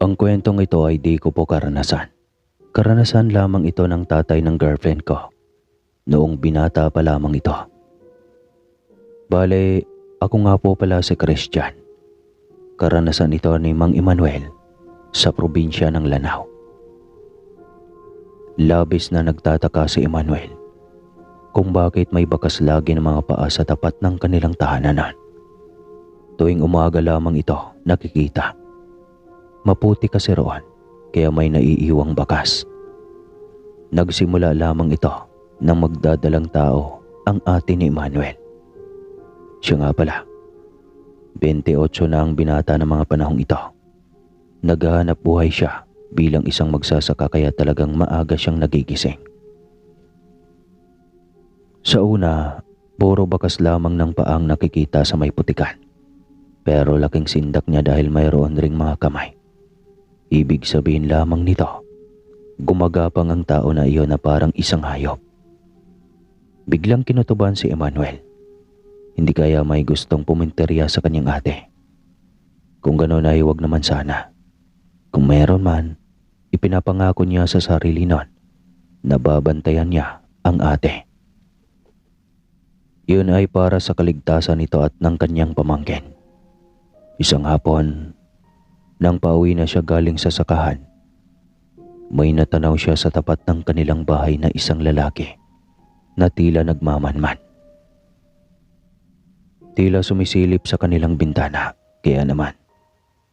Ang kwentong ito ay di ko po karanasan. Karanasan lamang ito ng tatay ng girlfriend ko noong binata pa lamang ito. Bale, ako nga po pala si Christian. Karanasan ito ni Mang Emmanuel sa probinsya ng Lanao. Labis na nagtataka si Emmanuel kung bakit may bakas lagi ng mga paa sa tapat ng kanilang tahanan. Tuwing umaga lamang ito nakikita. Maputi kasi roon kaya may naiiwang bakas. Nagsimula lamang ito nang magdadalang tao ang ate ni Emmanuel. Siya nga pala, 28 na ang binata ng mga panahong ito. Naghahanap buhay siya bilang isang magsasaka kaya talagang maaga siyang nagigising. Sa una, puro bakas lamang ng paang nakikita sa may putikan. Pero laking sindak niya dahil mayroon ring mga kamay. Ibig sabihin lamang nito, gumagapang ang tao na iyon na parang isang hayop. Biglang kinutuban si Emmanuel. Hindi kaya may gustong puminterya sa kanyang ate. Kung gano'n ay huwag naman sana. Kung meron man, ipinapangako niya sa sarili nun na babantayan niya ang ate. Yun ay para sa kaligtasan nito at ng kanyang pamangkin. Isang hapon, nang pauwi na siya galing sa sakahan, may natanaw siya sa tapat ng kanilang bahay na isang lalaki na tila nagmamanman. Tila sumisilip sa kanilang bintana, kaya naman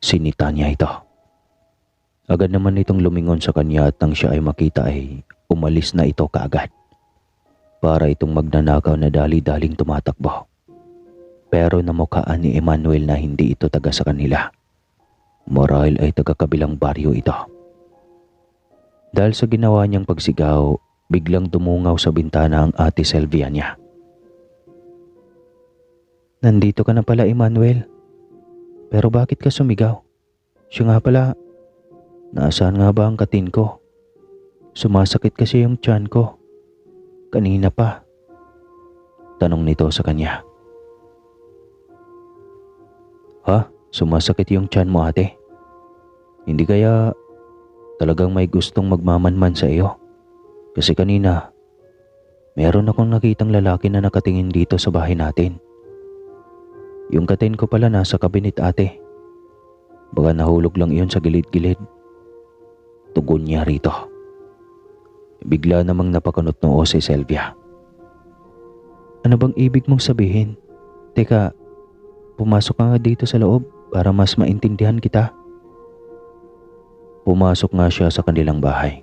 sinita niya ito. Agad naman itong lumingon sa kanya at nang siya ay makita ay umalis na ito kaagad. Para itong magnanakaw na dali-daling tumatakbo. Pero namukhaan ni Emmanuel na hindi ito taga sa kanila. Marahil ay taga-kabilang baryo ito. Dahil sa ginawa niyang pagsigaw, biglang dumungaw sa bintana ang ate Sylvia niya. "Nandito ka na pala, Emmanuel. Pero bakit ka sumigaw? Siya nga pala, nasaan nga ba ang katin ko? Sumasakit kasi yung tiyan ko. Kanina pa." Tanong nito sa kanya. "Ha? Sumasakit yung tiyan mo, ate? Hindi kaya talagang may gustong magmamanman sa iyo? Kasi kanina, meron akong nakitang lalaki na nakatingin dito sa bahay natin. Yung katin ko pala nasa kabinet, ate. Baka nahulog lang iyon sa gilid-gilid." Tugon niya rito. Bigla namang napakunot-noo si Sylvia. "Ano bang ibig mong sabihin? Teka, pumasok ka nga dito sa loob para mas maintindihan kita." Pumasok nga siya sa kanilang bahay.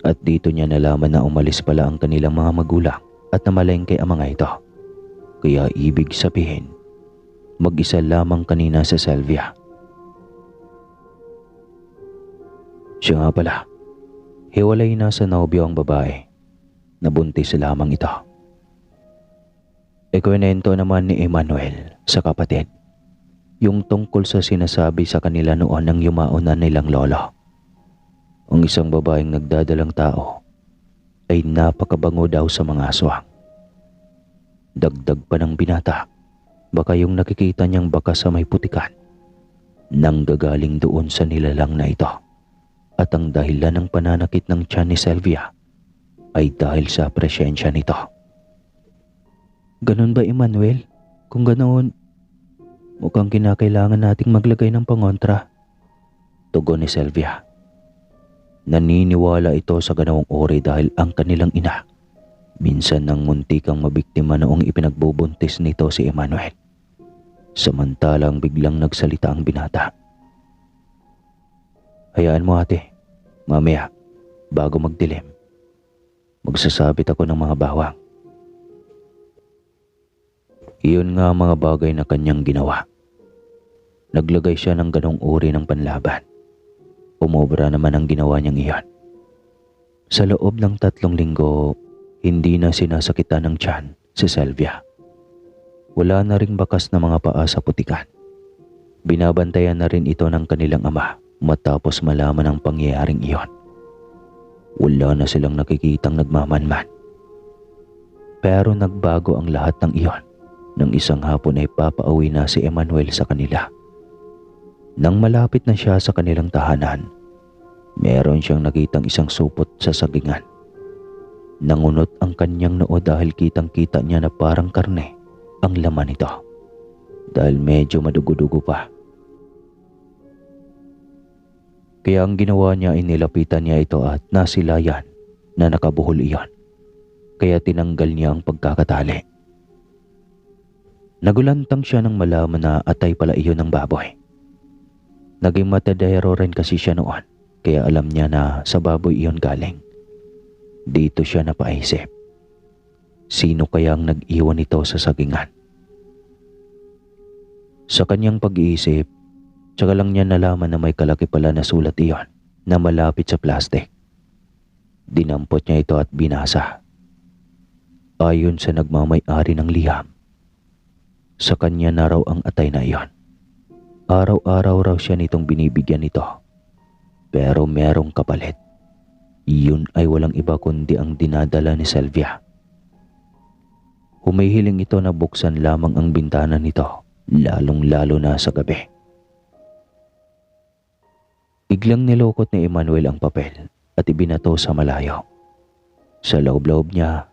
At dito niya nalaman na umalis pala ang kanilang mga magulang at namalengke ang mga ito. Kaya ibig sabihin, mag-isa lamang kanina si Sylvia. Siya nga pala, hiwalay na sa nobyo ang babae. Nabuntis lamang ito. Ikwento naman ni Emmanuel sa kapatid yung tungkol sa sinasabi sa kanila noon ng yumaon na nilang lolo. Ang isang babaeng nagdadalang tao ay napakabango daw sa mga aswang. Dagdag pa ng binata, baka yung nakikita niyang bakas sa may putikan nanggagaling doon sa nilalang na ito. At ang dahilan ng pananakit ng tiyan ni Sylvia ay dahil sa presensya nito. "Ganun ba, Emmanuel? Kung ganoon, mukhang kinakailangan nating maglagay ng pangontra." Tugon ni Sylvia. Naniniwala ito sa ganawang uri dahil ang kanilang ina minsan nang muntikang mabiktima noong ipinagbubuntis nito si Emmanuel. Samantalang biglang nagsalita ang binata. "Hayaan mo, ate. Mamaya, bago magdilim, magsasabit ako ng mga bawang." Iyon nga ang mga bagay na kanyang ginawa. Naglagay siya ng ganong uri ng panlaban. Umobra naman ang ginawa niyang iyon. Sa loob ng 3 linggo, hindi na sinasakitan ng tiyan si Sylvia. Wala na ring bakas na mga paa sa putikan. Binabantayan na rin ito ng kanilang ama matapos malaman ang pangyayaring iyon. Wala na silang nakikitang nagmamanman. Pero nagbago ang lahat ng iyon nang isang hapon ay papauwi na si Emmanuel sa kanila. Nang malapit na siya sa kanilang tahanan, meron siyang nakitang isang supot sa sagingan. Nangunot ang kanyang noo dahil kitang-kita niya na parang karne ang laman nito, dahil medyo madugo-dugo pa. Kaya ang ginawa niya ay nilapitan niya ito at nasilayan na nakabuhol iyon. Kaya tinanggal niya ang pagkakatali. Nagulantang siya nang malaman na atay pala iyon ng baboy. Naging matadero rin kasi siya noon, kaya alam niya na sa baboy iyon galing. Dito siya napaisip, sino kayang nag-iwan ito sa sagingan? Sa kanyang pag-iisip, tsaka lang niya nalaman na may kalaki pala na sulat iyon na malapit sa plastic. Dinampot niya ito at binasa. Ayon sa nagmamay-ari ng liham, sa kanya na raw ang atay na iyon. Araw-araw raw siya nitong binibigyan nito. Pero merong kapalit. Iyon ay walang iba kundi ang dinadala ni Sylvia. Humihiling ito na buksan lamang ang bintana nito, lalong-lalo na sa gabi. Biglang nilukot ni Emmanuel ang papel at ibinato sa malayo. Sa loob-loob niya,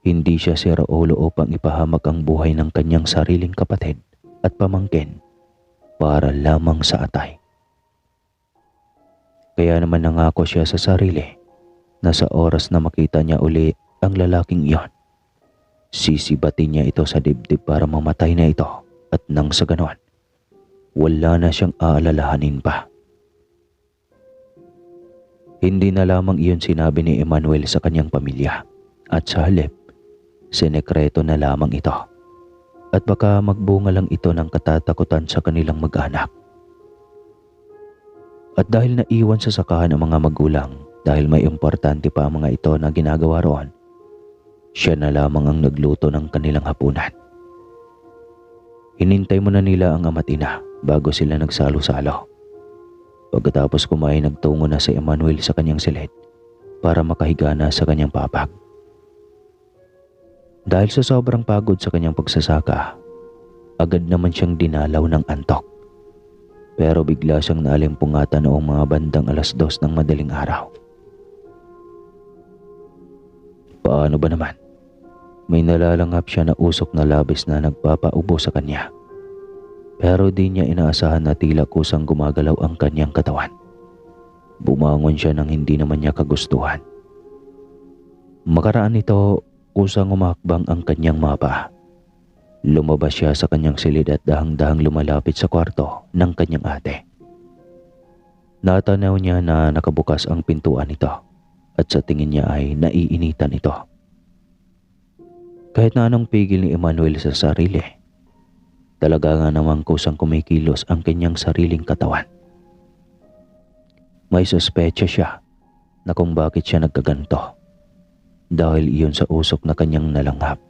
hindi siya si Raulo upang ipahamak ang buhay ng kanyang sariling kapatid at pamangkin para lamang sa atay. Kaya naman nangako siya sa sarili na sa oras na makita niya uli ang lalaking iyon, sisibatin niya ito sa dibdib para mamatay na ito, at nang sa ganon, wala na siyang aalalahanin pa. Hindi na lamang iyon sinabi ni Emmanuel sa kanyang pamilya, at sa halip, sinekreto na lamang ito, at baka magbunga lang ito ng katatakutan sa kanilang mag-anak. At dahil naiwan sa sakahan ang mga magulang dahil may importante pa ang mga ito na ginagawa roon, siya na lamang ang nagluto ng kanilang hapunan. Hinintay muna nila ang ama't ina bago sila nagsalo-salo. Pagkatapos kumain, nagtungo na si Emmanuel sa kanyang silid para makahiga na sa kanyang papag. Dahil sa sobrang pagod sa kanyang pagsasaka, agad naman siyang dinalaw ng antok. Pero bigla siyang naalimpungatan noong mga bandang 2:00 ng madaling araw. Paano ba naman? May nalalanghap siya na usok na labis na nagpapaubo sa kanya. Pero di niya inaasahan na tila kusang gumagalaw ang kanyang katawan. Bumangon siya nang hindi naman niya kagustuhan. Makaraan nito, kusang umakbang ang kanyang mga paa. Lumabas siya sa kanyang silid at dahang-dahang lumalapit sa kwarto ng kanyang ate. Natanaw niya na nakabukas ang pintuan nito at sa tingin niya ay naiinitan ito. Kahit na anong pigil ni Emmanuel sa sarili, talaga nga namang kusang kumikilos ang kanyang sariling katawan. May suspecha siya na kung bakit siya nagkaganto, dahil iyon sa usok na kanyang nalanghap.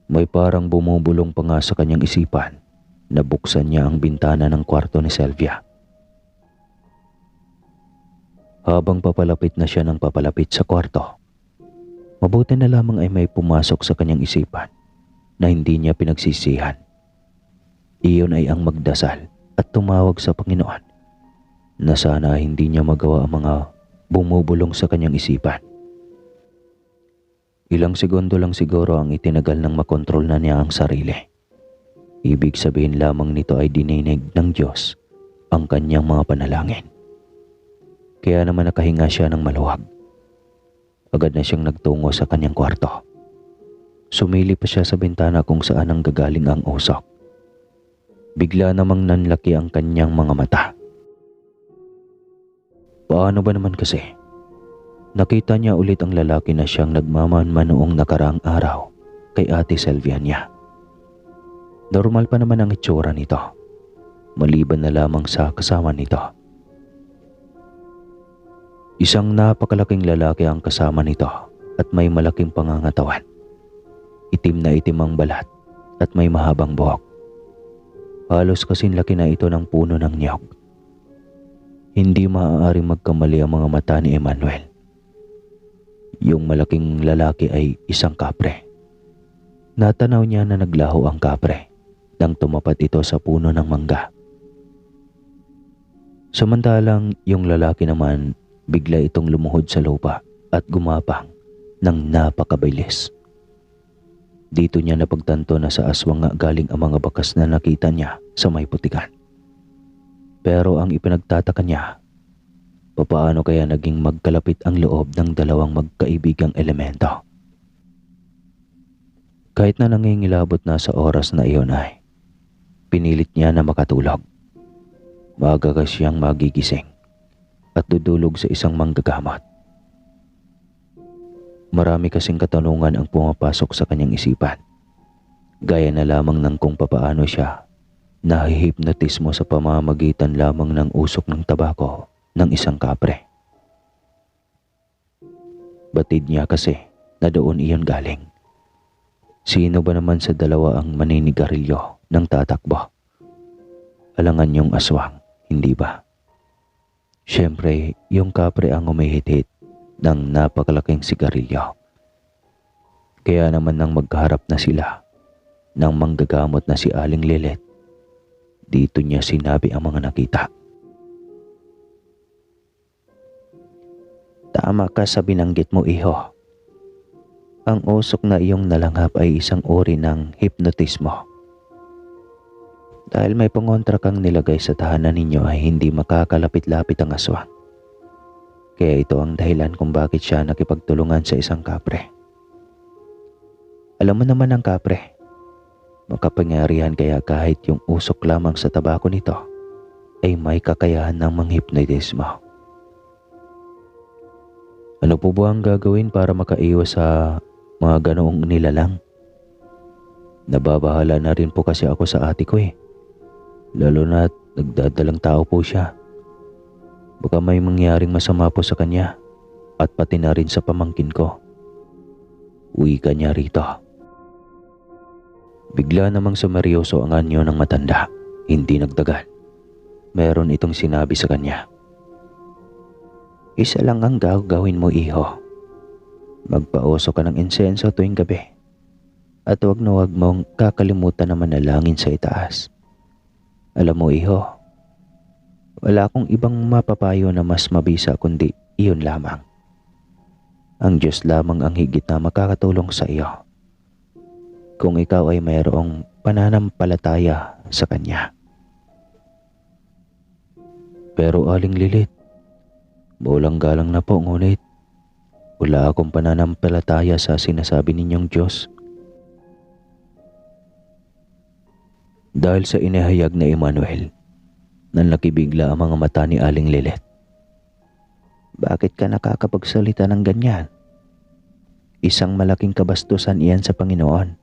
May parang bumubulong pa nga sa kanyang isipan na buksan niya ang bintana ng kwarto ni Sylvia. Habang papalapit na siya ng papalapit sa kwarto, mabuti na lamang ay may pumasok sa kanyang isipan na hindi niya pinagsisihan. Iyon ay ang magdasal at tumawag sa Panginoon na sana hindi niya magawa ang mga bumubulong sa kanyang isipan. Ilang segundo lang siguro ang itinagal ng makontrol na niya ang sarili. Ibig sabihin lamang nito ay dininig ng Diyos ang kanyang mga panalangin. Kaya naman nakahinga siya ng maluwag. Agad na siyang nagtungo sa kanyang kwarto. Sumili pa siya sa bintana kung saan ang gagaling ang usok. Bigla namang nanlaki ang kanyang mga mata. Paano ba naman kasi? Nakita niya ulit ang lalaki na siyang nagmamanman noong nakaraang araw kay Ate Sylvia niya. Normal pa naman ang itsura nito, maliban na lamang sa kasama nito. Isang napakalaking lalaki ang kasama nito at may malaking pangangatawan. Itim na itim ang balat at may mahabang buhok. Halos kasing laki na ito ng puno ng niyog. Hindi maaaring magkamali ang mga mata ni Emmanuel. Yung malaking lalaki ay isang kapre. Natanaw niya na naglaho ang kapre nang tumapat ito sa puno ng mangga Samantalang yung lalaki naman bigla itong lumuhod sa lupa at gumapang ng napakabilis. Dito niya napagtanto na sa aswang nga galing ang mga bakas na nakita niya sa may putikan. Pero ang ipinagtataka niya, papaano kaya naging magkalapit ang loob ng dalawang magkaibigang elemento? Kahit na nangingilabot na sa oras na iyon ay pinilit niya na makatulog. Maaga siyang magigising at dudulog sa isang manggagamot. Marami kasing katanungan ang pumapasok sa kanyang isipan. Gaya na lamang ng kung papaano siya nahihipnotismo sa pamamagitan lamang ng usok ng tabako ng isang kapre. Batid niya kasi na doon iyon galing. Sino ba naman sa dalawa ang maninigarilyo ng tatakbo? Alangan yung aswang, hindi ba? Siyempre, yung kapre ang umihit-hit ng napakalaking sigarilyo. Kaya naman nang magkaharap na sila ng manggagamot na si Aling Lilit, dito niya sinabi ang mga nakita. Tama ka sa binanggit mo, iho. Ang usok na iyong nalanghap ay isang uri ng hipnotismo. Dahil may pangontra kang nilagay sa tahanan ninyo ay hindi makakalapit-lapit ang aswang. Kaya ito ang dahilan kung bakit siya nakipagtulungan sa isang kapre. Alam mo naman ang kapre, makapangyarihan kaya kahit yung usok lamang sa tabako nito ay may kakayahan ng manghipnotismo. Ano po ba ang gagawin para makaiwas sa mga ganoong nilalang? Nababahala na rin po kasi ako sa ate ko eh. Lalo na't nagdadalang tao po siya. Baka may mangyaring masama po sa kanya at pati na rin sa pamangkin ko. Uwi ka niya rito. Bigla namang sumeryoso ang anyo ng matanda. Hindi nagdagal. Meron itong sinabi sa kanya. Isa lang ang gagawin mo, iho. Magpauso ka ng insenso tuwing gabi. At huwag mong kakalimutan na manalangin sa itaas. Alam mo, iho, wala akong ibang mapapayo na mas mabisa kundi iyon lamang. Ang Diyos lamang ang higit na makakatulong sa iyo kung ikaw ay mayroong pananampalataya sa Kanya. Pero Aling Lilit, maulang galang na po, ngunit wala akong pananampalataya sa sinasabi ninyong Diyos. Dahil sa inihayag na Emmanuel, nanlakibigla ang mga mata ni Aling Lilit. Bakit ka nakakapagsalita ng ganyan? Isang malaking kabastusan iyan sa Panginoon.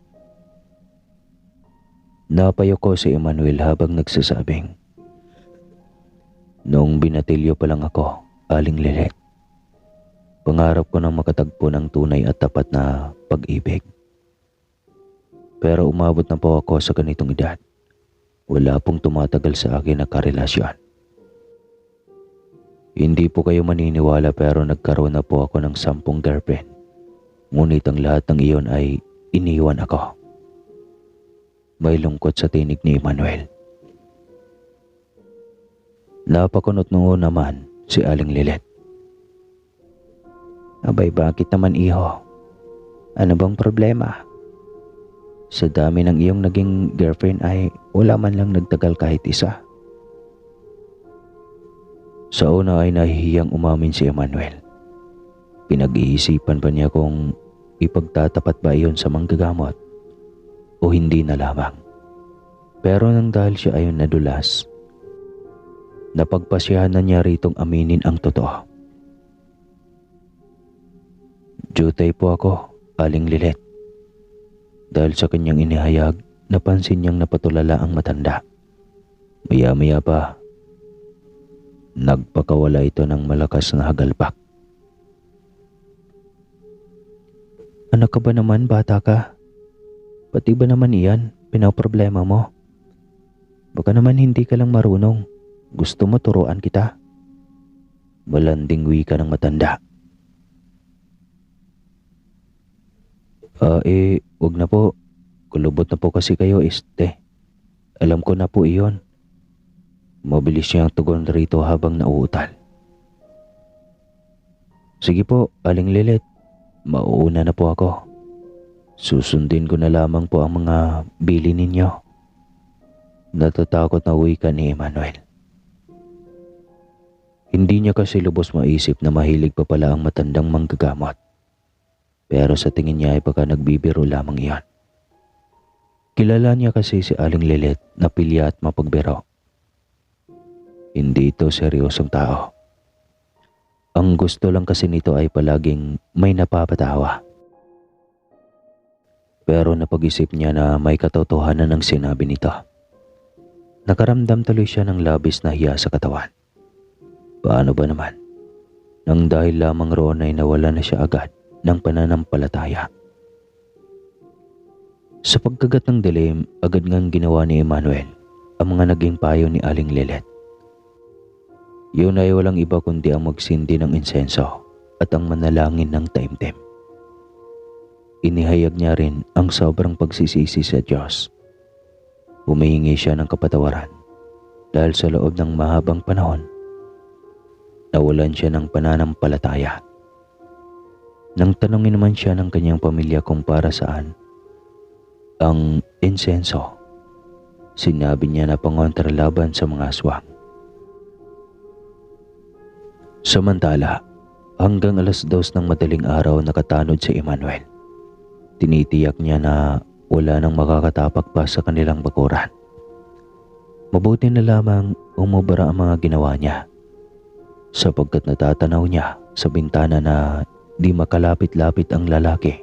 Napayoko si Emmanuel habang nagsasabing, noong binatilyo pa lang ako, Aling Lilit, pangarap ko nang makatagpo ng tunay at tapat na pag-ibig. Pero umabot na po ako sa ganitong edad. Wala pong tumatagal sa akin na karelasyon. Hindi po kayo maniniwala pero nagkaroon na po ako ng 10 girlfriend. Ngunit ang lahat ng iyon ay iniwan ako. May lungkot sa tinig ni Emmanuel. Napakunot noon naman si Aling Lilit. Abay, bakit naman, iho? Ano bang problema? Sa dami ng iyong naging girlfriend ay wala man lang nagtagal kahit isa. Sa una ay nahihiyang umamin si Emmanuel. Pinag-iisipan pa niya kung ipagtatapat ba iyon sa manggagamot o hindi na lamang. Pero nang dahil siya ay nadulas, napagpasyahan na niya ritong aminin ang totoo. Jutay po ako, Aling Lilit. Dahil sa kanyang inihayag, napansin niyang napatulala ang matanda. Maya-maya pa, nagpakawala ito ng malakas na hagalpak. Anak ka ba naman, bata ka? Pati ba naman iyan, pinaproblema mo? Baka naman hindi ka lang marunong. Gusto mo turuan kita? Malanding wika ng matanda. Wag na po. Kulubot na po kasi kayo, este. Alam ko na po iyon. Mabilis niyang tugon rito habang nauutal. Sige po, Aling Lilit. Mauuna na po ako. Susundin ko na lamang po ang mga bili ninyo. Natatakot na wika ni Emmanuel. Hindi niya kasi lubos maisip na mahilig pa pala ang matandang manggagamot. Pero sa tingin niya ay baka nagbibiro lamang iyon. Kilala niya kasi si Aling Lilit na pilya at mapagbiro. Hindi ito seryosong tao. Ang gusto lang kasi nito ay palaging may napapatawa. Pero napag-isip niya na may katotohanan ng sinabi nito. Nakaramdam tuloy siya ng labis na hiya sa katawan. Paano ba naman? Nang dahil lamang roon ay nawala na siya agad ng pananampalataya. Sa pagkagat ng dilim, agad ngang ginawa ni Emmanuel ang mga naging payo ni Aling Lilit. Yun ay walang iba kundi ang magsindi ng insenso at ang manalangin ng taimtim. Inihayag niya rin ang sobrang pagsisisi sa Diyos. Humihingi siya ng kapatawaran dahil sa loob ng mahabang panahon, nawalan siya ng pananampalataya. Nang tanungin naman siya ng kanyang pamilya kung para saan ang insenso, sinabi niya na pangontra laban sa mga aswang. Samantala, hanggang 2:00 ng madaling araw nakatanod si Emmanuel. Tinitiyak niya na wala nang makakatapak pa sa kanilang bakuran. Mabuti na lamang umubara ang mga ginawa niya, sapagkat natatanaw niya sa bintana na di makalapit-lapit ang lalaki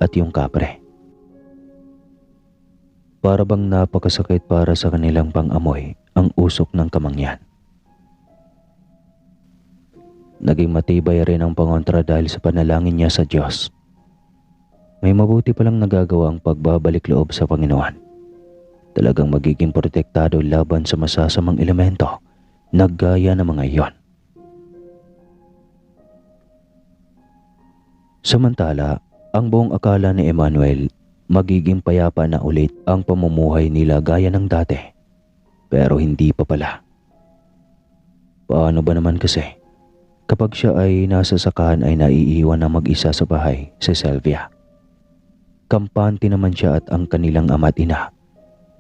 at yung kapre. Para bang napakasakit para sa kanilang pang-amoy ang usok ng kamangyan. Naging matibay rin ang pangontra dahil sa panalangin niya sa Diyos. May mabuti palang nagagawa ang pagbabalik loob sa Panginoon. Talagang magiging protektado laban sa masasamang elemento na gaya ng mga iyon. Samantala, ang buong akala ni Emmanuel magiging payapa na ulit ang pamumuhay nila gaya ng dati. Pero hindi pa pala. Paano ba naman kasi? Kapag siya ay nasa sakahan ay naiiwan na mag-isa sa bahay si Sylvia. Kampante naman siya at ang kanilang ama't ina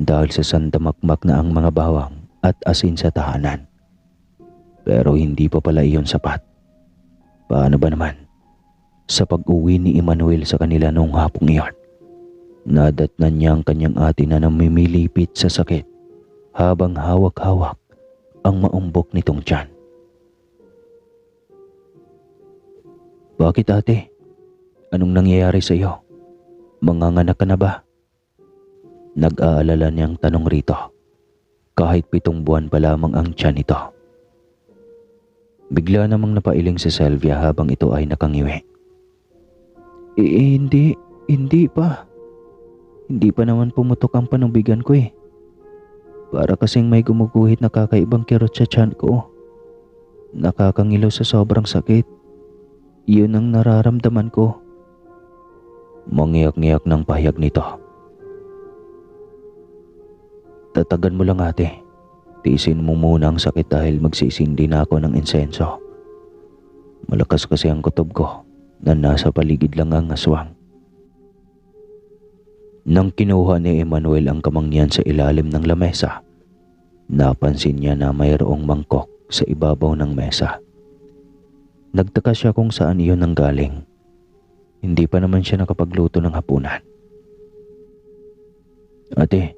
dahil sa sandamakmak na ang mga bawang at asin sa tahanan. Pero hindi pa pala iyon sapat. Paano ba naman? Sa pag-uwi ni Emmanuel sa kanila noong hapong iyon, nadatnan niya ang kanyang ate na namimilipit sa sakit habang hawak-hawak ang maumbok nitong tiyan. Bakit ate? Anong nangyayari sa iyo? Manganganak ka na ba? Nag-aalala niyang tanong rito. Kahit 7 buwan pa lamang ang tiyan nito. Bigla namang napailing si Sylvia habang ito ay nakangiwi. Hindi pa. Hindi pa naman pumutok ang panubigan ko eh. Para kasing may gumuguhit na kakaibang kirot sa tiyan ko. Nakakangilaw sa sobrang sakit. Yun ang nararamdaman ko. Mangiyak-ngiyak ng pahayag nito. Tatagan mo lang ate. Tiisin mo muna ang sakit dahil magsisindi na ako ng insenso. Malakas kasi ang kutob ko na nasa paligid lang ang aswang. Nang kinuha ni Emmanuel ang kamangyan sa ilalim ng lamesa, napansin niya na mayroong mangkok sa ibabaw ng mesa. Nagtaka siya kung saan iyon nanggaling. Hindi pa naman siya nakapagluto ng hapunan. Ate,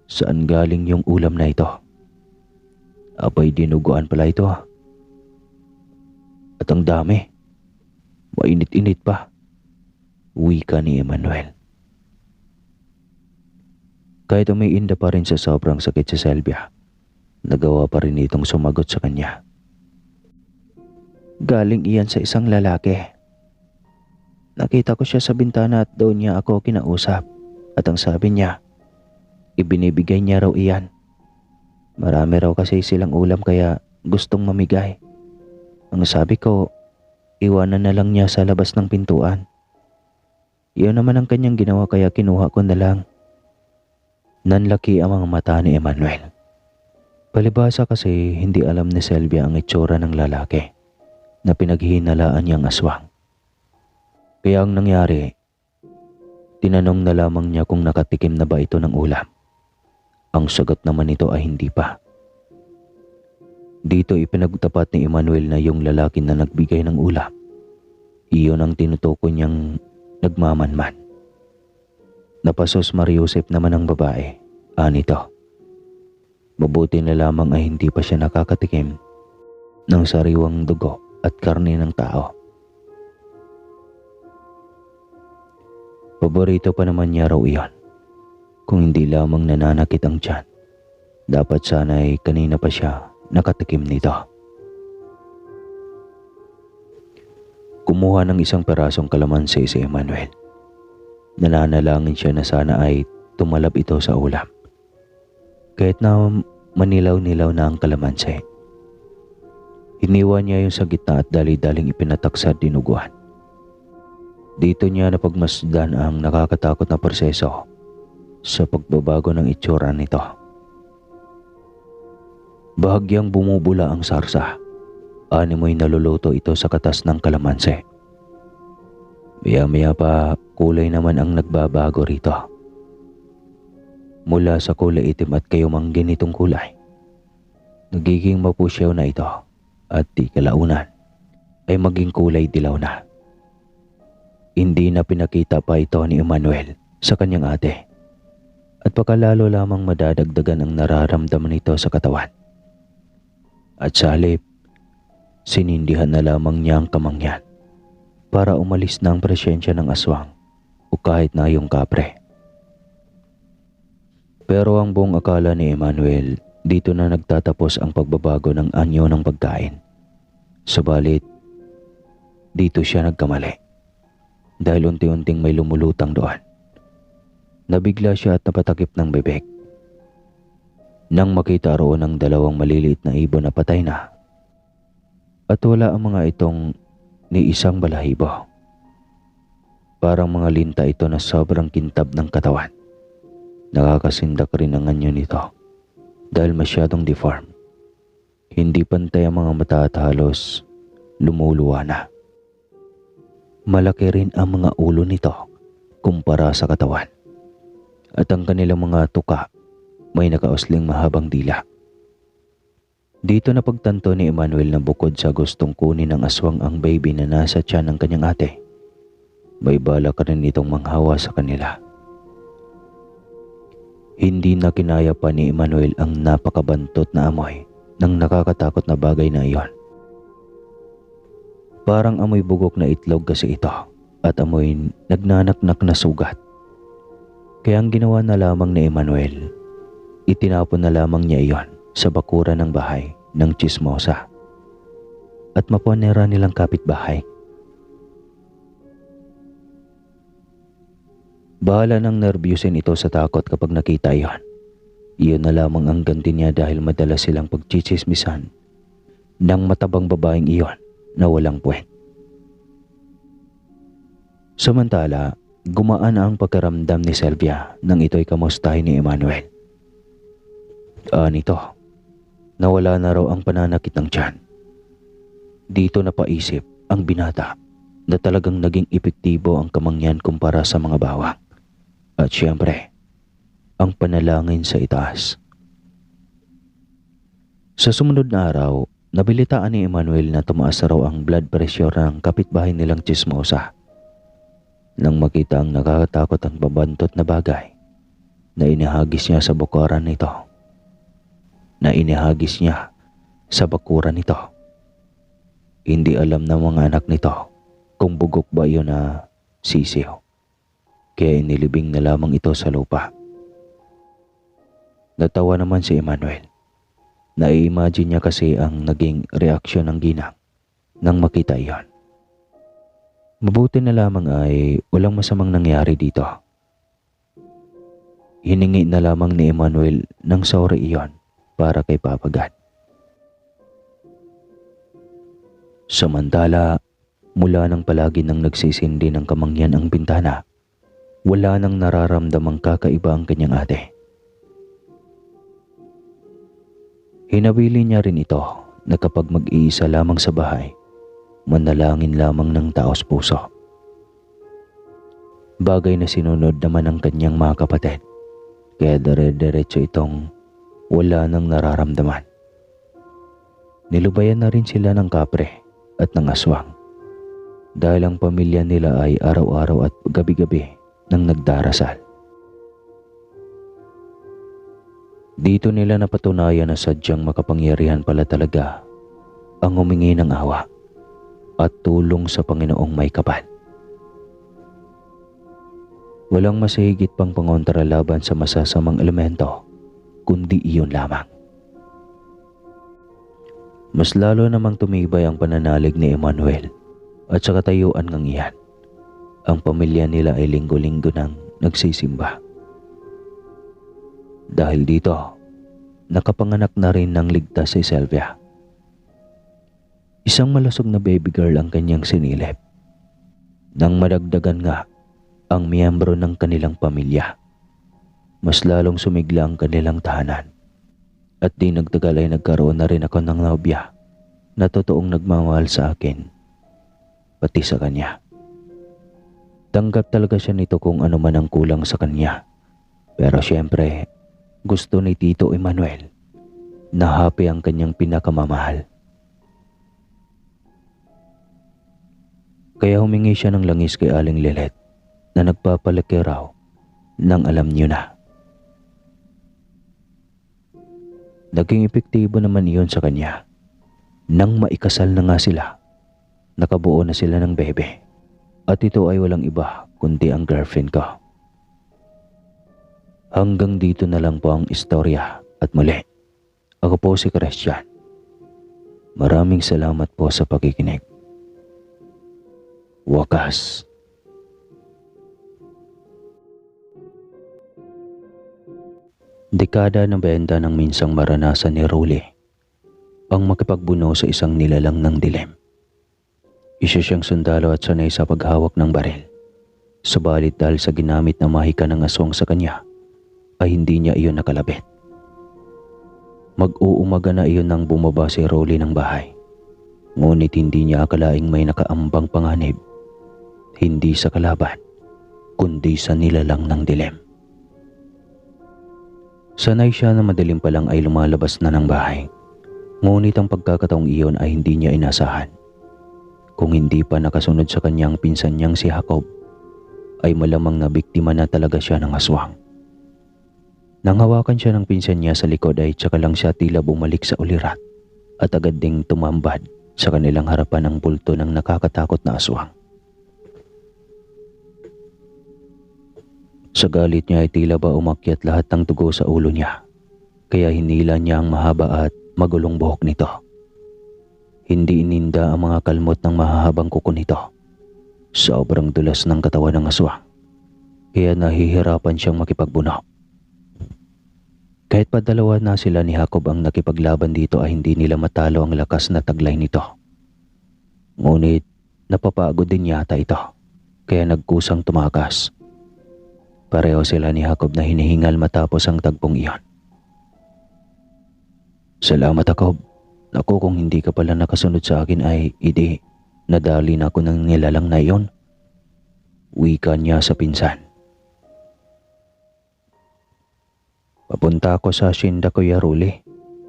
saan galing yung ulam na ito? Abay dinuguan pala ito. At ang dami. Mainit-init pa. Wika ni Emmanuel. Kahit umiinda pa rin sa sobrang sakit si Sylvia, nagawa pa rin itong sumagot sa kanya. Galing iyan sa isang lalaki. Nakita ko siya sa bintana at doon niya ako kinausap. At ang sabi niya, ibinibigay niya raw iyan. Marami raw kasi silang ulam kaya gustong mamigay. Ang sabi ko, iwanan na lang niya sa labas ng pintuan. Iyon naman ang kanyang ginawa kaya kinuha ko na lang. Nanlaki ang mga mata ni Emmanuel. Palibhasa kasi hindi alam ni Sylvia ang itsura ng lalaki na pinaghihinalaan niyang aswang. Kaya ang nangyari, tinanong na lamang niya kung nakatikim na ba ito ng ulam. Ang sagot naman nito ay hindi pa. Dito ipinagtapat ni Emmanuel na yung lalaki na nagbigay ng ulam, iyon ang tinutukoy niyang nagmamanman. Napasos Mariusip naman ang babae, anito. Mabuti na lamang ay hindi pa siya nakakatikim ng sariwang dugo at karne ng tao. Paborito pa naman niya raw iyon. Kung hindi lamang nananakit ang tiyan, dapat sana ay kanina pa siya nakatikim nito. Kumuha ng isang perasong kalamansi si Emmanuel. Nananalangin siya na sana ay tumalab ito sa ulam. Kahit na manilaw-nilaw na ang kalamansi. Iniwan niya yung sa gitna at dali-daling ipinatak sa dinuguan. Dito niya napagmasdan ang nakakatakot na proseso sa pagbabago ng itsura nito. Bahagyang bumubula ang sarsa. Animoy naluluto ito sa katas ng kalamansi. Maya-maya pa kulay naman ang nagbabago rito. Mula sa kulay itim at kayumang ganitong kulay, nagiging mapusyaw na ito at di kalaunan ay maging kulay dilaw na. Hindi na pinakita pa ito ni Emmanuel sa kanyang ate at pakalalo lamang madadagdagan ang nararamdaman nito sa katawan. At sa halip, sinindihan na lamang niya ang kamangyan para umalis na ang presensya ng aswang o kahit na yung kapre. Pero ang buong akala ni Emmanuel, dito na nagtatapos ang pagbabago ng anyo ng pagkain. Subalit, dito siya nagkamali. Dahil unti-unting may lumulutang doon. Nabigla siya at napatakip ng bibig. Nang makita roon ang dalawang maliliit na ibon na patay na, at wala ang mga itong ni isang balahibo. Parang mga linta ito na sobrang kintab ng katawan. Nakakasindak rin ang anyo nito dahil masyadong deform. Hindi pantay ang mga mata at halos lumuluwa na. Malaki rin ang mga ulo nito kumpara sa katawan. At ang kanilang mga tuka may nakausling mahabang dila. Dito na pagtanto ni Emmanuel na bukod sa gustong kunin ng aswang ang baby na nasa tiyan ng kanyang ate, may balak rin itong manghawa sa kanila. Hindi na kinaya pa ni Emmanuel ang napakabantot na amoy ng nakakatakot na bagay na iyon. Parang amoy bugok na itlog kasi ito at amoy nagnanaknak na sugat. Kaya ang ginawa na lamang ni Emmanuel, itinapon na lamang niya iyon sa bakuran ng bahay ng Chismosa at mapanera nilang kapitbahay. Bahala ng nervyusin ito sa takot kapag nakita iyon. Iyon na lamang ang ganti niya dahil madalas silang pagchichismisan ng matabang babaeng iyon na walang puwet. Samantala, gumaan na ang pagkaramdam ni Sylvia nang ito'y kamustahin ni Emmanuel. Nito, nawala na raw ang pananakit ng tiyan. Dito napaisip ang binata na talagang naging epektibo ang kamangyan kumpara sa mga bawang. At siyempre, ang panalangin sa itaas. Sa sumunod na araw, nabilitaan ni Emmanuel na tumaas raw ang blood pressure ng kapitbahay nilang Chismosa. Nang makita ang nakakatakot at babantot na bagay na inihagis niya sa bakuran nito. Hindi alam ng mga anak nito kung bugok ba iyon na sisiw. Kaya inilibing na lamang ito sa lupa. Natawa naman si Emmanuel. Nai-imagine niya kasi ang naging reaksyon ng ginang nang makita iyon. Mabuti na lamang ay walang masamang nangyari dito. Hiningi na lamang ni Emmanuel ng sorry iyon para kay Papa God. Samantala, mula nang palagi nang nagsisindi ng kamangyan ang bintana, wala nang nararamdamang kakaiba ang kanyang ate. Hinabili niya rin ito na kapag mag-iisa lamang sa bahay, manalangin lamang ng taos puso. Bagay na sinunod naman ng kanyang mga kapatid, kaya dire-diretso itong wala nang nararamdaman. Nilubayan na rin sila ng kapre at ng aswang dahil ang pamilya nila ay araw-araw at gabi-gabi nang nagdarasal. Dito nila napatunayan na sadyang makapangyarihan pala talaga ang humingi ng awa at tulong sa Panginoong may kapal. Walang mas higit pang pangontra laban sa masasamang elemento, kundi iyon lamang. Mas lalo namang tumibay ang pananalig ni Emmanuel at sa katayuan ng iyan. Ang pamilya nila ay linggo-linggo nang nagsisimba. Dahil dito, nakapanganak na rin ng ligtas si Sylvia. Isang malusog na baby girl ang kanyang sinilip. Nang madagdagan nga ang miyembro ng kanilang pamilya, mas lalong sumigla ang kanilang tahanan. At di nagtagal ay nagkaroon na rin ako ng nobya na totoong nagmamahal sa akin, pati sa kanya. Tanggap talaga siya nito kung ano man ang kulang sa kanya. Pero syempre, gusto ni Tito Emmanuel na happy ang kanyang pinakamamahal. Kaya humingi siya ng langis kay Aling Lilet na nagpapalaki raw nang alam niyo na. Naging epektibo naman iyon sa kanya. Nang maikasal na nga sila, nakabuo na sila ng bebe. At ito ay walang iba kundi ang girlfriend ko. Hanggang dito na lang po ang istorya at muli, ako po si Christian. Maraming salamat po sa pakikinig. Wakas. Dekada ng 20 nang minsang maranasan ni Rolly ang makipagbuno sa isang nilalang ng dilim. Isa siyang sundalo at sanay sa paghawak ng baril. Subalit dahil sa ginamit na mahika ng aswang sa kanya, ay hindi niya iyon nakalabit. Mag-uumaga na iyon nang bumaba si Rolly ng bahay. Ngunit hindi niya akalaing may nakaambang panganib, hindi sa kalaban, kundi sa nilalang ng dilim. Sanay siya na madaling pa lang ay lumalabas na ng bahay. Ngunit ang pagkakataong iyon ay hindi niya inasahan. Kung hindi pa nakasunod sa kanyang pinsan niyang si Jacob, ay malamang na biktima na talaga siya ng aswang. Nang hawakan siya ng pinsan niya sa likod ay tsaka lang siya tila bumalik sa ulirat at agad ding tumambad sa kanilang harapan ang bulto ng nakakatakot na aswang. Sa galit niya ay tila ba umakyat lahat ng dugo sa ulo niya, kaya hinila niya ang mahaba at magulong buhok nito. Hindi ininda ang mga kalmot ng mahahabang kuko nito. Sobrang dulas ng katawan ng aswang, kaya nahihirapan siyang makipagbuno. Kahit pa dalawa na sila ni Jacob ang nakipaglaban dito ay hindi nila matalo ang lakas na taglay nito. Ngunit napapagod din yata ito, kaya nagkusang tumakas. Pareho sila ni Jacob na hinihingal matapos ang tagpong iyon. Salamat Jacob. Ako kung hindi ka pala nakasunod sa akin ay nadali na ako ng nilalang na iyon. Wika niya sa pinsan. Papunta ako sa Hacienda Kuya Rolly.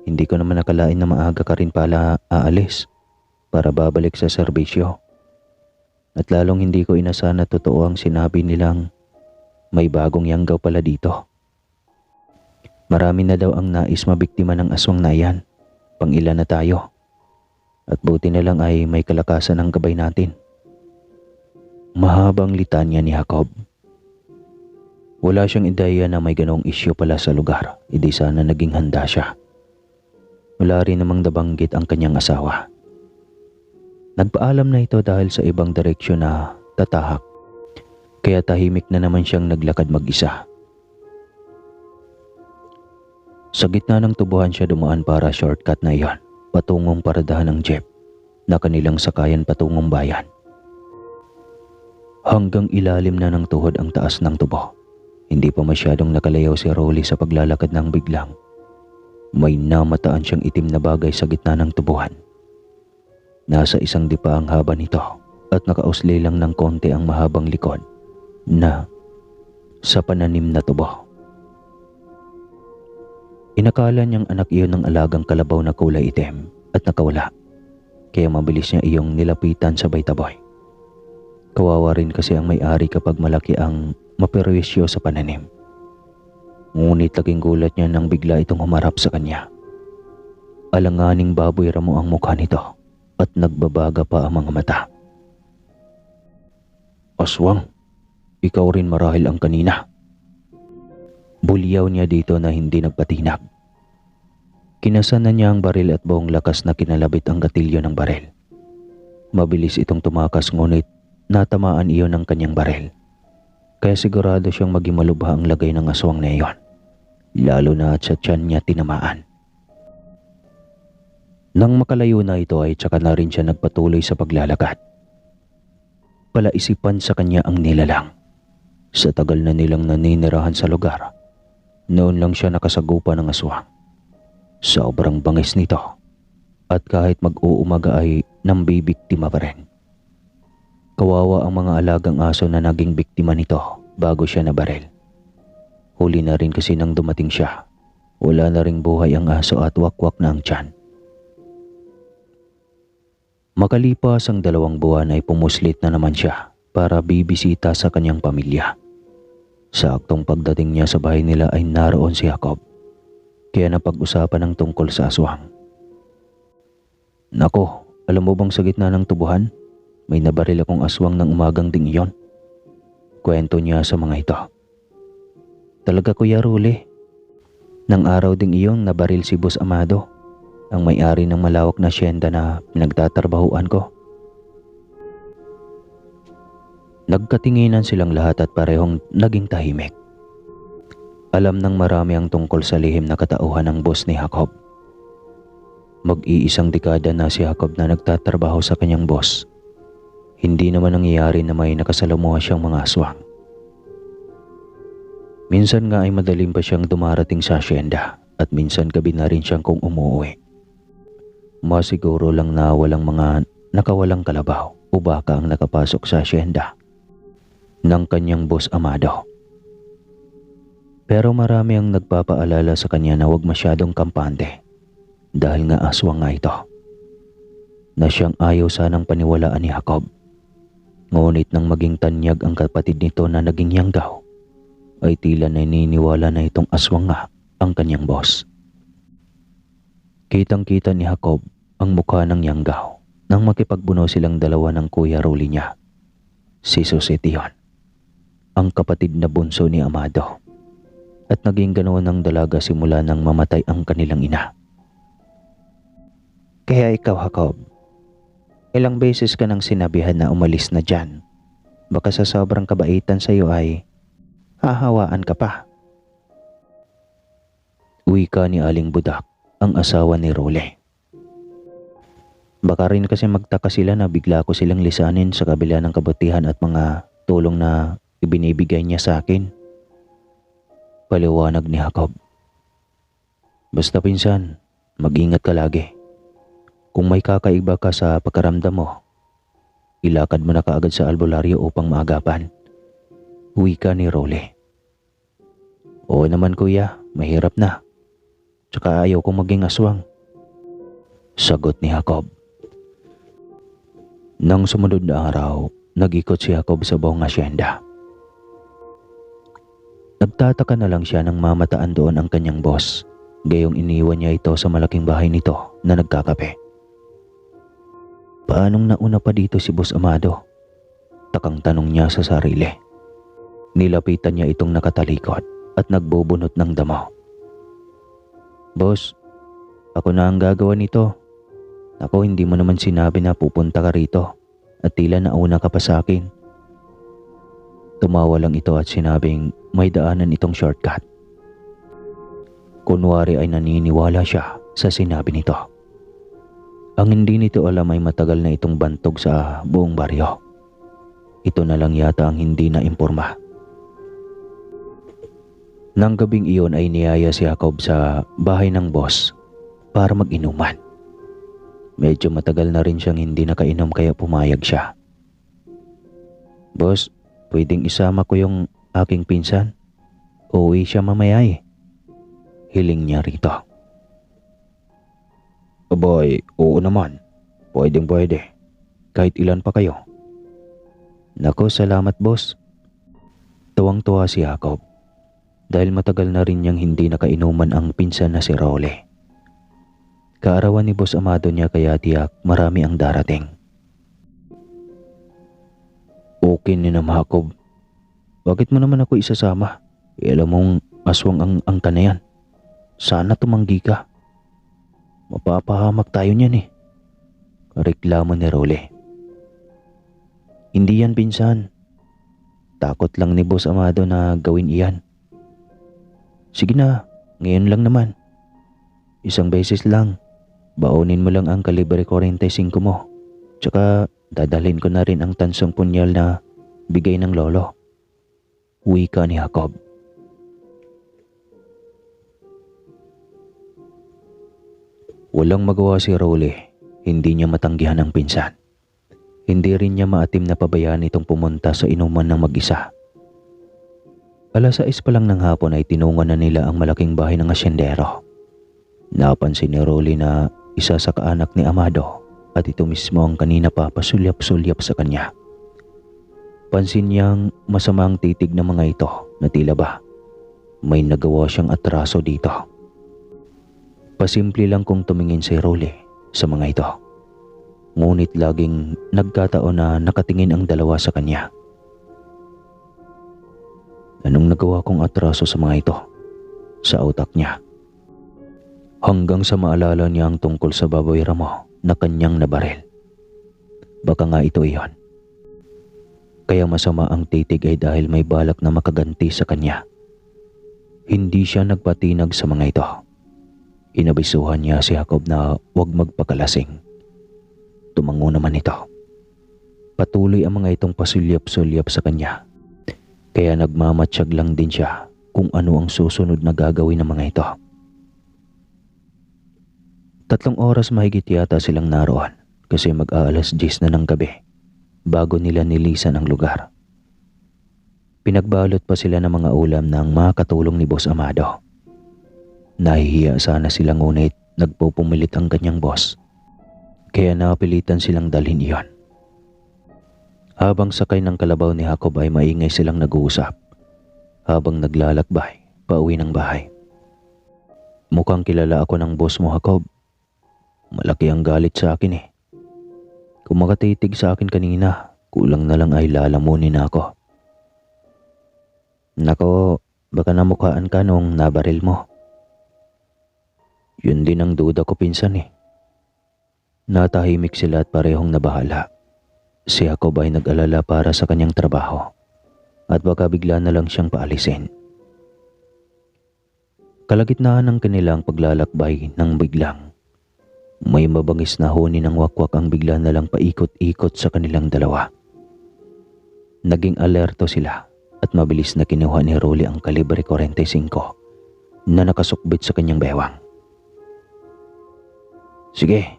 Hindi ko naman nakalain na maaga ka rin pala aalis para babalik sa serbisyo. At lalong hindi ko inasahan na totoo ang sinabi nilang may bagong yanggaw pala dito. Marami na daw ang nais mabiktima ng aswang na yan. Pang-ilan na tayo. At buti na lang ay may kalakasan ang gabay natin. Mahabang litanya ni Jacob. Wala siyang ideya na may ganong isyu pala sa lugar, hindi sana naging handa siya. Wala rin namang nabanggit ang kanyang asawa. Nagpaalam na ito dahil sa ibang direksyon na tatahak, kaya tahimik na naman siyang naglakad mag-isa. Sa gitna ng tubuhan siya dumaan para shortcut na iyon, patungong paradahan ng jeep na kanilang sakayan patungong bayan. Hanggang ilalim na ng tuhod ang taas ng tubo. Hindi pa masyadong nakalayaw si Rolly sa paglalakad ng biglang May namataan siyang itim na bagay sa gitna ng tubuhan. Nasa isang dipa ang haba nito at nakausli lang ng konti ang mahabang likod na sa pananim na tubo. Inakala niyang anak iyon ng alagang kalabaw na kulay itim at nakawala, kaya mabilis niya iyong nilapitan sabay taboy. Kawawa rin kasi ang may-ari kapag malaki ang maperwisyo sa pananim. Ngunit laking gulat niya nang bigla itong humarap sa kanya. Alanganing baboy ramo ang mukha nito at nagbabaga pa ang mga mata. "Aswang, ikaw rin marahil ang kanina." Bulyaw niya dito na hindi nagpatinag. Kinasanan niya ang baril at buong lakas na kinalabit ang gatilyo ng baril. Mabilis itong tumakas ngunit natamaan iyon ng kanyang baril. Kaya sigurado siyang maging malubha ang lagay ng aswang na iyon, lalo na at sa tiyan niya tinamaan. Nang makalayo na ito ay tsaka na rin siya nagpatuloy sa paglalakad. Palaisipan sa kanya ang nilalang. Sa tagal na nilang naninirahan sa lugar, noon lang siya nakasagupa ng aswang. Sobrang bangis nito at kahit mag-uumaga ay nambibiktima pa rin. Kawawa ang mga alagang aso na naging biktima nito bago siya nabaril. Huli na rin kasi nang dumating siya. Wala na ring buhay ang aso at wakwak na ang tiyan. Makalipas ang 2 buwan ay pumuslit na naman siya para bibisita sa kanyang pamilya. Saktong pagdating niya sa bahay nila ay naroon si Jacob. Kaya napag-usapan ng tungkol sa aswang. "Nako, alam mo bang sa gitna ng tubuhan, may nabaril akong aswang ng umagang ding iyon?" Kwento niya sa mga ito. "Talaga, Kuya Ruli? Nang araw ding iyon nabaril si Boss Amado, ang may-ari ng malawak na asyenda na pinagtatrabahuan ko." Nagkatinginan silang lahat at parehong naging tahimik. Alam ng marami ang tungkol sa lihim na katauhan ng boss ni Jacob. Mag-iisang dekada na si Jacob na nagtatrabaho sa kanyang boss. Hindi naman nangyayari na may nakasalamuha siyang mga aswang. Minsan nga ay madaling pa siyang dumarating sa asyenda at minsan gabi na rin siyang kung umuwi. Masiguro lang na walang mga nakawalang kalabaw o baka ang nakapasok sa asyenda ng kanyang boss Amado. Pero marami ang nagpapaalala sa kanya na huwag masyadong kampante dahil nga aswang nga ito, na siyang ayaw sanang paniwalaan ni Jacob. Ngunit nang maging tanyag ang kapatid nito na naging yanggaw, ay tila naniniwala na itong aswang nga ang kanyang boss. Kitang-kita ni Jacob ang mukha ng yanggaw nang makipagbuno silang dalawa ng Kuya Ruli niya, si Susetion, ang kapatid na bunso ni Amado. At naging ganoon ang dalaga simula nang mamatay ang kanilang ina. "Kaya ikaw, Jacob, ilang beses ka nang sinabihan na umalis na dyan. Baka sa sobrang kabaitan sa iyo ay hahawaan ka pa." Wika ni Aling Budak, ang asawa ni Role. Baka rin kasi magtaka sila na bigla ko silang lisanin sa kabila ng kabutihan at mga tulong na ibinibigay niya sa akin. Paliwanag ni Jacob. "Basta pinsan, mag-ingat ka lagi. Kung may kakaiba ka sa pagkaramdam mo, ilakad mo na kaagad sa albularyo upang maagapan." Wika ni Role. "Oo naman kuya, mahirap na. Tsaka ayaw kong maging aswang," sagot ni Jacob. Nang sumunod na araw, nag-ikot si Jacob sa buong asyenda. Nagtataka na lang siya nang mamataan doon ang kanyang boss, gayong iniwan niya ito sa malaking bahay nito na nagkakape. Paanong nauna pa dito si Boss Amado? Takang tanong niya sa sarili. Nilapitan niya itong nakatalikod at nagbubunot ng damo. "Boss, ako na ang gagawa nito. Ako, hindi mo naman sinabi na pupunta ka rito at tila nauna ka pa sa akin." Tumawa lang ito at sinabing may daanan itong shortcut. Kunwari ay naniniwala siya sa sinabi nito. Ang hindi nito alam ay matagal na itong bantog sa buong baryo. Ito na lang yata ang hindi na imporma. Nang gabing iyon ay niyaya si Jacob sa bahay ng boss para mag-inuman. Medyo matagal na rin siyang hindi nakainom kaya pumayag siya. "Boss, pwedeng isama ko yung aking pinsan? Uuwi siya mamaya eh." Hiling niya rito. "Abay, oo naman. Pwedeng pwede. Kahit ilan pa kayo?" "Nako, salamat boss." Tuwang-tuwa si Jacob dahil matagal na rin niyang hindi nakainuman ang pinsan na si Rolly. Kaarawan ni Boss Amado niya kaya tiyak marami ang darating. "Okay ni na Jacob. Bakit mo naman ako isasama? Alam mong aswang ang angka na yan. Sana tumanggi ka. Mapapahamak tayo niyan eh." Reklamo ni Rolly. "Hindi yan pinsan. Takot lang ni Boss Amado na gawin iyan. Sige na, ngayon lang naman. Isang beses lang. Baonin mo lang ang kalibre 45 mo. Tsaka dadalhin ko na rin ang tansong punyal na bigay ng lolo." Wika ni Jacob. Walang magawa si Rolly. Hindi niya matanggihan ang pinsan. Hindi rin niya maatim na pabayaan itong pumunta sa inuman ng mag-isa. 6:00 pa lang ng hapon ay tinungan na nila ang malaking bahay ng asyendero. Napansin ni Rolly na isa sa kaanak ni Amado at ito mismo ang kanina pa pasulyap-sulyap sa kanya. Pansin niyang masama ang titig ng mga ito na tila ba may nagawa siyang atraso dito. Pasimple lang kung tumingin si Rolly sa mga ito. Ngunit laging nagkataon na nakatingin ang dalawa sa kanya. Anong nagawa kong atraso sa mga ito? Sa utak niya. Hanggang sa maalala niya ang tungkol sa baboy ramo na kanyang nabaril. Baka nga ito iyon. Kaya masama ang titig ay dahil may balak na makaganti sa kanya. Hindi siya nagpatinag sa mga ito. Inabisuhan niya si Jacob na huwag magpakalasing. Tumango naman ito. Patuloy ang mga itong pasulyap-sulyap sa kanya. Kaya nagmamatsyag lang din siya kung ano ang susunod na gagawin ng mga ito. 3 oras mahigit yata silang naroon kasi mag-aalas 10 na ng gabi bago nila nilisan ang lugar. Pinagbalot pa sila ng mga ulam ng makatulong ni Boss Amado. Nahihiya sana sila ngunit nagpupumilit ang kanyang boss. Kaya napilitan silang dalhin iyon. Habang sakay ng kalabaw ni Jacob ay maingay silang nag-uusap habang naglalakbay pauwi ng bahay. "Mukhang kilala ako ng boss mo, Jacob. Malaki ang galit sa akin eh. Kung makatitig sa akin kanina, kulang na lang ay lalamunin na ako." "Nako, baka namukhaan ka nung nabaril mo." "Yun din ang duda ko pinsan eh." Natahimik sila at parehong nabahala. Si Jacob ay nag-alala para sa kanyang trabaho at baka bigla na lang siyang paalisin. Kalagitnaan ng kanilang paglalakbay nang biglang may mabangis na huni ng wakwak ang bigla na lang paikot-ikot sa kanilang dalawa. Naging alerto sila at mabilis na kinuha ni Rolly ang kalibre 45 na nakasukbit sa kanyang bewang. "Sige,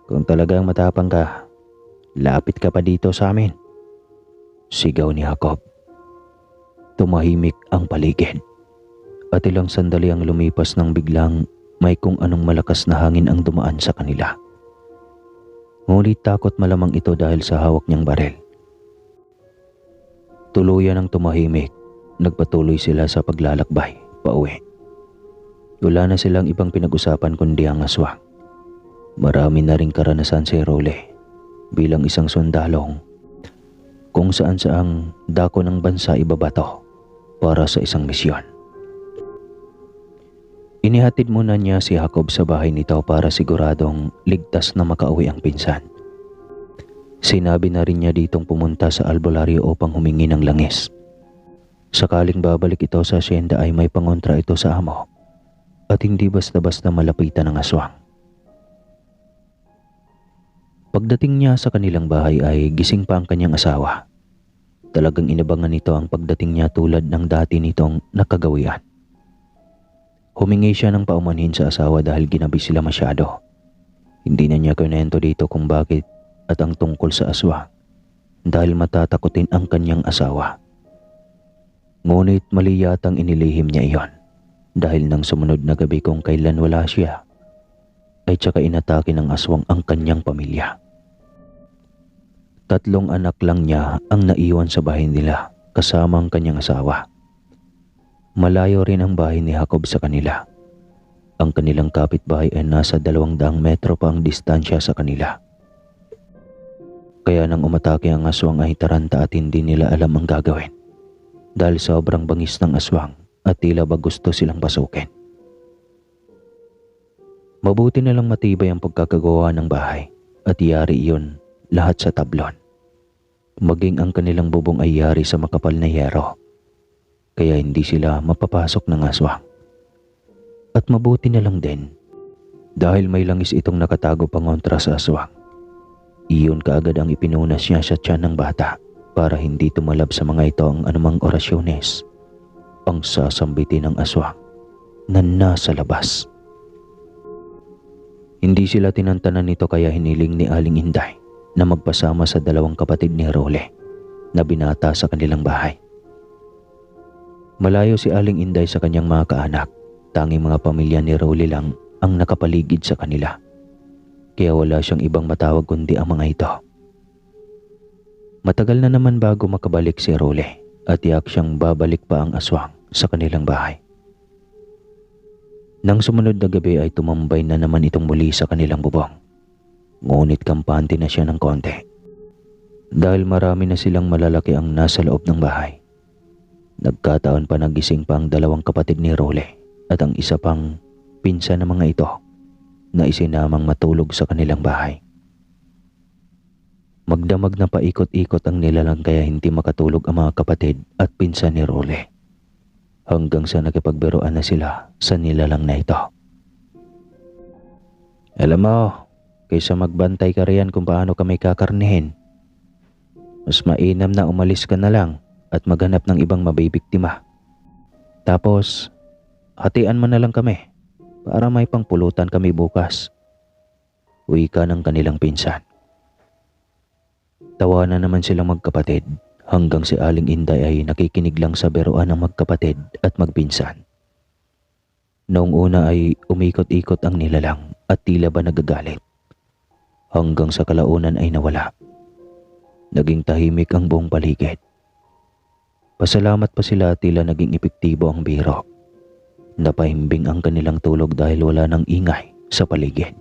kung talagang matapang ka, lapit ka pa dito sa amin." Sigaw ni Jacob. Tumahimik ang paligid at ilang sandali ang lumipas nang biglang may kung anong malakas na hangin ang dumaan sa kanila. Ngunit takot malamang ito dahil sa hawak niyang baril. Tuluyan ang tumahimik, nagpatuloy sila sa paglalakbay pauwi. Wala na silang ibang pinag-usapan kundi ang aswang. Marami na ring karanasan si Rolly bilang isang sundalong kung saan-saang dako ng bansa ibabato para sa isang misyon. Inihatid muna niya si Jacob sa bahay nito para siguradong ligtas na makauwi ang pinsan. Sinabi na rin niya ditong pumunta sa albularyo upang humingi ng langis. Sakaling babalik ito sa asyenda ay may pangontra ito sa amo at hindi basta-basta malapitan ng aswang. Pagdating niya sa kanilang bahay ay gising pa ang kanyang asawa. Talagang inabangan nito ang pagdating niya tulad ng dati nitong nakagawian. Humingi siya ng paumanhin sa asawa dahil ginabi sila masyado. Hindi na niya kinento dito kung bakit at ang tungkol sa aswang dahil matatakotin ang kanyang asawa. Ngunit mali yatang inilihim niya iyon dahil nang sumunod na gabi kung kailan wala siya ay tsaka inatake ng aswang ang kanyang pamilya. 3 anak lang niya ang naiwan sa bahay nila kasama ang kanyang asawa. Malayo rin ang bahay ni Jacob sa kanila. Ang kanilang kapitbahay ay nasa 200 metro pa ang distansya sa kanila. Kaya nang umatake ang aswang ay taranta at hindi nila alam ang gagawin dahil sobrang bangis ng aswang at tila ba gusto silang pasukin. Mabuti na lang matibay ang pagkakagawa ng bahay at yari iyon lahat sa tablon. Maging ang kanilang bubong ay yari sa makapal na yero. Kaya hindi sila mapapasok ng aswang. At mabuti na lang din dahil may langis itong nakatago pangontra sa aswang. Iyon kaagad ang ipinunas niya sa tiyan ng bata para hindi tumalab sa mga ito ang anumang orasyones ang sasambitin ng aswang na nasa labas. Hindi sila tinantanan nito kaya hiniling ni Aling Inday na magpasama sa 2 kapatid ni Role na binata sa kanilang bahay. Malayo si Aling Inday sa kanyang mga kaanak. Tanging mga pamilya ni Role lang ang nakapaligid sa kanila. Kaya wala siyang ibang matawag kundi ang mga ito. Matagal na naman bago makabalik si Role at tiyak siyang babalik pa ang aswang sa kanilang bahay. Nang sumunod na gabi ay tumambay na naman itong muli sa kanilang bubong. Ngunit kampante na siya ng konti. Dahil marami na silang malalaki ang nasa loob ng bahay. Nagkataon pa nagising pa ang 2 kapatid ni Role at ang isa pang pinsan ng mga ito na isinamang matulog sa kanilang bahay. Magdamag na paikot-ikot ang nilalang kaya hindi makatulog ang mga kapatid at pinsan ni Role. Hanggang sa nakipagbiruan na sila sa nilalang na ito. Alam mo, kaysa magbantay ka riyan kung paano kami kakarnihin, mas mainam na umalis ka na lang at maghanap ng ibang mabibiktima. Tapos, hatian mo na lang kami para may pangpulutan kami bukas. Wika ng kanilang pinsan. Tawa na naman silang magkapatid hanggang si Aling Inday ay nakikinig lang sa biruan ng magkapatid at magpinsan. Noong una ay umikot-ikot ang nilalang at tila ba nagagalit. Hanggang sa kalaunan ay nawala. Naging tahimik ang buong paligid. Pasalamat pa sila at tila naging epektibo ang biro. Napahimbing ang kanilang tulog dahil wala nang ingay sa paligid.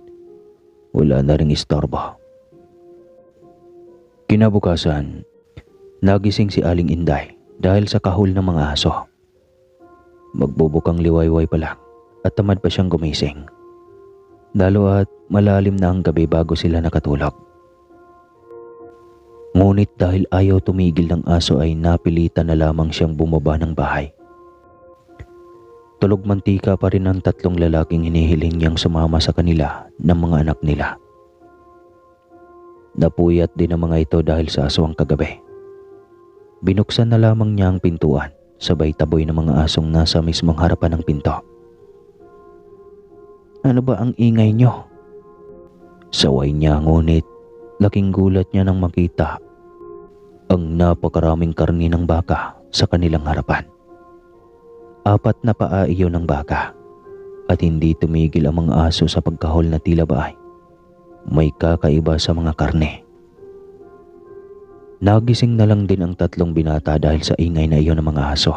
Wala na ring istorbo. Kinabukasan, nagising si Aling Inday dahil sa kahul ng mga aso. Magbubukang liwayway pa lang at tamad pa siyang gumising. Lalo at malalim na ang gabi bago sila nakatulog. Ngunit dahil ayaw tumigil ng aso ay napilitan na lamang siyang bumaba ng bahay. Tulog mantika pa rin ang 3 lalaking hinihiling niyang sumama sa kanila ng mga anak nila. Napuyat din ang mga ito dahil sa aswang kagabi. Binuksan na lamang niya ang pintuan, sabay taboy ng mga asong nasa mismong harapan ng pinto. Ano ba ang ingay niyo? Saway niya ngunit laking gulat niya nang makita ang napakaraming karni ng baka sa kanilang harapan. 4 na paa iyon ng baka at hindi tumigil ang mga aso sa pagkahol na tila ba ay may kakaiba sa mga karne. Nagising na lang din ang 3 binata dahil sa ingay na iyon ng mga aso.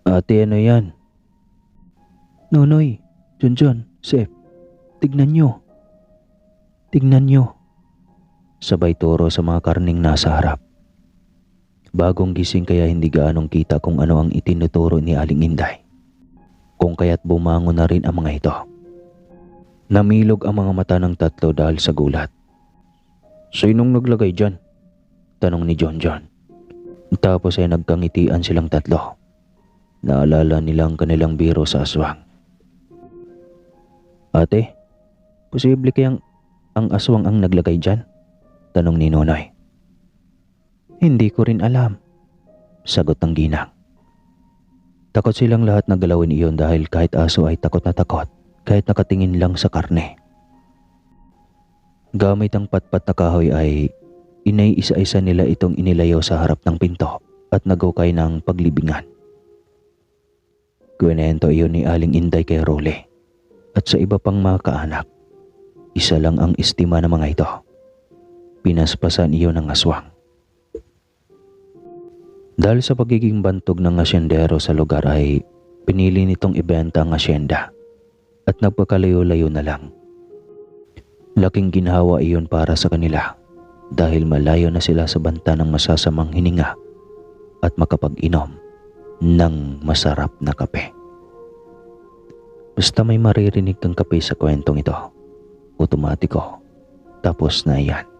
Ate, ano yan? Nonoy, Junjun, Sep, tignan nyo. Tignan nyo. Sabay turo sa mga karning nasa harap. Bagong gising kaya hindi gaanong kita kung ano ang itinuturo ni Aling Inday. Kung kaya't bumangon na rin ang mga ito. Namilog ang mga mata ng 3 dahil sa gulat. Sinong naglagay dyan? Tanong ni Junjun. Tapos ay nagkangitian silang 3. Naalala nilang kanilang biro sa aswang. Ate, posible kayang ang aswang ang naglagay dyan? Tanong ni Nonoy. Hindi ko rin alam, sagot ng ginang. Takot silang lahat na galawin iyon dahil kahit aso ay takot na takot kahit nakatingin lang sa karne. Gamit ang patpat na kahoy ay inay-isa-isa nila itong inilayo sa harap ng pinto at nagukay ng paglibingan. Kwento iyon ni Aling Inday kay Rolly at sa iba pang mga kaanak. Isa lang ang estima ng mga ito. Pinaspasan iyon ng aswang. Dahil sa pagiging bantog ng asyendero sa lugar ay pinili nitong ibenta ang asyenda at nagpakalayo-layo na lang. Laking ginhawa iyon para sa kanila dahil malayo na sila sa banta ng masasamang hininga at makapag-inom ng masarap na kape. Basta may maririnig kang kape sa kwentong ito, otomatiko, tapos na yan.